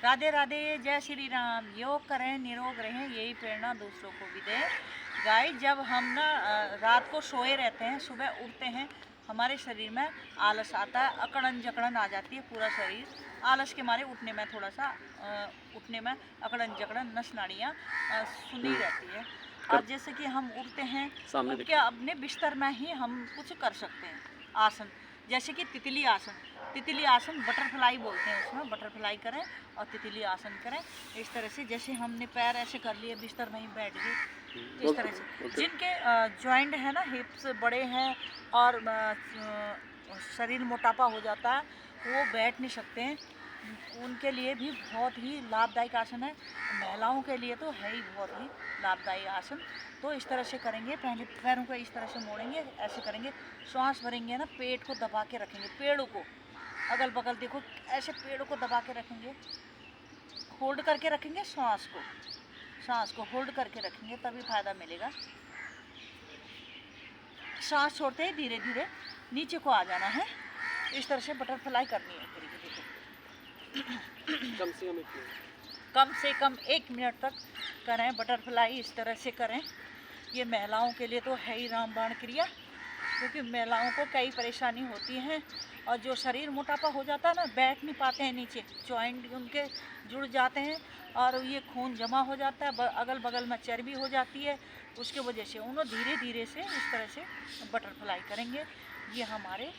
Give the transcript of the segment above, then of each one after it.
राधे राधे, जय श्री राम। योग करें, निरोग रहें, यही प्रेरणा दूसरों को भी दें। गाइस, जब हम ना रात को सोए रहते हैं, सुबह उठते हैं, हमारे शरीर में आलस आता है, अकड़न जकड़न आ जाती है। पूरा शरीर आलस के मारे उठने में थोड़ा सा उठने में अकड़न जकड़न, नस नाड़ियाँ सुनी रहती है। और जैसे कि हम उठते हैं, उठ के अपने बिस्तर में ही हम कुछ कर सकते हैं आसन, जैसे कि तितली आसन। तितली आसन बटरफ्लाई बोलते हैं, उसमें बटरफ्लाई करें और तितली आसन करें। इस तरह से जैसे हमने पैर ऐसे कर लिए, बिस्तर में ही बैठ गए, इस तरह से। जिनके जॉइंट है ना, हिप्स बड़े हैं और शरीर मोटापा हो जाता है, वो बैठ नहीं सकते हैं, उनके लिए भी बहुत ही लाभदायक आसन है। महिलाओं के लिए तो है ही बहुत ही लाभदायक आसन। तो इस तरह से करेंगे, पहले पैरों को इस तरह से मोड़ेंगे, ऐसे करेंगे, श्वास भरेंगे ना, पेट को दबा के रखेंगे, पेड़ों को अगल बगल देखो, ऐसे पेड़ों को दबा के रखेंगे, होल्ड करके रखेंगे, सांस को होल्ड करके रखेंगे, तभी फायदा मिलेगा। सांस छोड़ते ही धीरे धीरे नीचे को आ जाना है, इस तरह से बटरफ्लाई करनी है। कम से कम 1 मिनट तक करें बटरफ्लाई, इस तरह से करें। ये महिलाओं के लिए तो है ही रामबाण क्रिया, क्योंकि महिलाओं को कई परेशानी होती हैं, और जो शरीर मोटापा हो जाता है ना, बैठ नहीं पाते हैं नीचे, जॉइंट उनके जुड़ जाते हैं और ये खून जमा हो जाता है, अगल बगल में चर्बी हो जाती है, उसके वजह से उन्होंने धीरे धीरे से इस तरह से बटरफ्लाई करेंगे। ये हमारे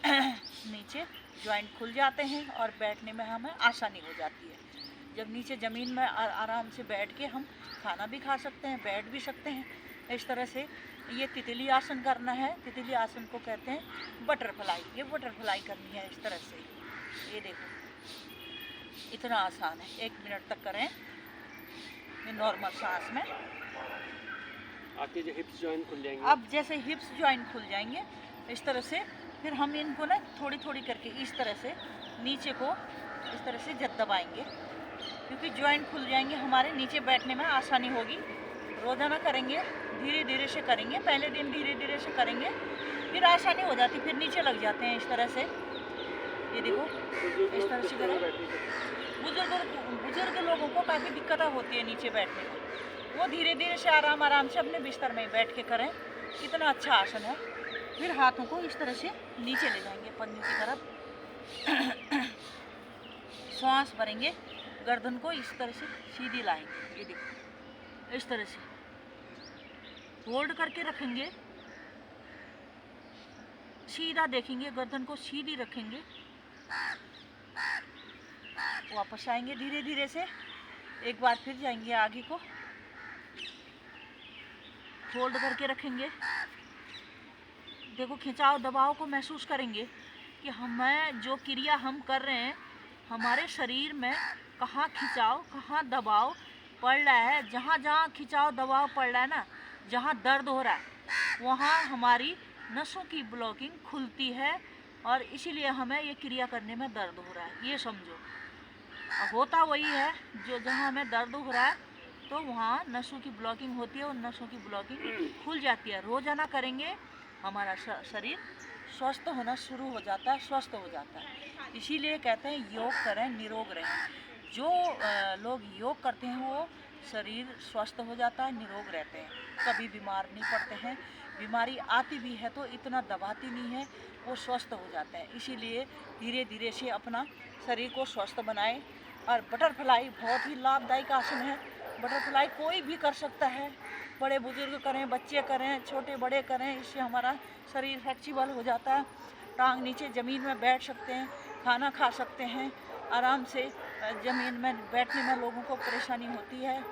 नीचे जॉइंट खुल जाते हैं और बैठने में हमें आसानी हो जाती है। जब नीचे ज़मीन में आराम से बैठ के हम खाना भी खा सकते हैं, बैठ भी सकते हैं। इस तरह से ये तितली आसन करना है। तितली आसन को कहते हैं बटरफ्लाई। ये बटरफ्लाई करनी है इस तरह से। ये देखो, इतना आसान है, 1 मिनट तक करें ये नॉर्मल सांस में। आपके जो हिप्स जॉइंट खुल जाएंगे। अब जैसे हिप्स जॉइंट खुल जाएंगे, इस तरह से फिर हम इनको ना थोड़ी थोड़ी करके इस तरह से नीचे को इस तरह से दबाएंगे, क्योंकि जॉइंट खुल जाएंगे हमारे, नीचे बैठने में आसानी होगी। रोज़ाना करेंगे, धीरे धीरे से करेंगे, पहले दिन धीरे धीरे से करेंगे, फिर आसानी हो जाती, फिर नीचे लग जाते हैं इस तरह से। ये देखो, इस तरह से करें। बुजुर्ग लोगों को काफ़ी दिक्कत होती है नीचे बैठने में, वो धीरे धीरे से आराम से अपने बिस्तर में बैठ के करें। कितना अच्छा आसन है। फिर हाथों को इस तरह से नीचे ले जाएंगे, पन्नी की तरफ। श्वास भरेंगे, गर्दन को इस तरह से सीधी लाएंगे। ये देखो, इस तरह से होल्ड करके रखेंगे, सीधा देखेंगे, गर्दन को सीधी रखेंगे, वापस आएंगे धीरे धीरे से, एक बार फिर जाएंगे आगे को, होल्ड करके रखेंगे। देखो, खिंचाव दबाव को महसूस करेंगे कि हमें जो क्रिया हम कर रहे हैं, हमारे शरीर में कहाँ खिंचाव, कहाँ दबाव पड़ रहा है। जहाँ जहाँ खिंचाव दबाव पड़ रहा है ना, जहाँ दर्द हो रहा है, वहाँ हमारी नसों की ब्लॉकिंग खुलती है, और इसीलिए हमें ये क्रिया करने में दर्द हो रहा है। ये समझो, होता वही है, जो जहाँ हमें दर्द हो रहा है तो वहाँ नसों की ब्लॉकिंग होती है, और नसों की ब्लॉकिंग खुल जाती है। रोज़ाना करेंगे, हमारा शरीर स्वस्थ होना शुरू हो जाता है, स्वस्थ हो जाता है। इसीलिए कहते हैं योग करें, निरोग रहें। जो लोग योग करते हैं वो शरीर स्वस्थ हो जाता है, निरोग रहते हैं, कभी बीमार नहीं पड़ते हैं। बीमारी आती भी है तो इतना दबाती नहीं है, वो स्वस्थ हो जाते हैं। इसीलिए धीरे धीरे से अपना शरीर को स्वस्थ बनाएं। और बटरफ्लाई बहुत ही लाभदायक आसन है। बटरफ्लाई कोई भी कर सकता है, बड़े बुजुर्ग करें, बच्चे करें, छोटे बड़े करें, इससे हमारा शरीर फ्लेक्सिबल हो जाता है। टांग नीचे ज़मीन में बैठ सकते हैं, खाना खा सकते हैं आराम से। ज़मीन में बैठने में लोगों को परेशानी होती है,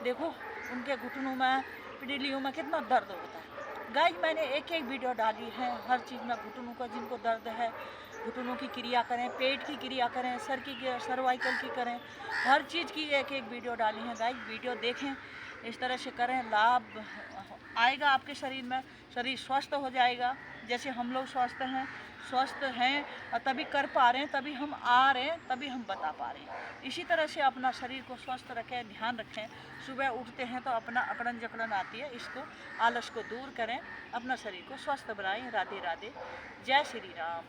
देखो उनके घुटनों में, पिंडलियों में कितना दर्द होता है। गाइस, मैंने एक एक वीडियो डाली है हर चीज़ में। घुटनों का जिनको दर्द है, घुटनों की क्रिया करें, पेट की क्रिया करें, सर की, सर्वाइकल की करें, हर चीज़ की एक एक वीडियो डाली है। गाइस, वीडियो देखें, इस तरह से करें, लाभ आएगा आपके शरीर में, शरीर स्वस्थ हो जाएगा। जैसे हम लोग स्वस्थ हैं और तभी कर पा रहे हैं, तभी हम आ रहे हैं, तभी हम बता पा रहे हैं। इसी तरह से अपना शरीर को स्वस्थ रखें, ध्यान रखें। सुबह उठते हैं तो अपना अकड़न जकड़न आती है, इसको आलस को दूर करें, अपना शरीर को स्वस्थ बनाएं। राधे राधे, जय श्री राम।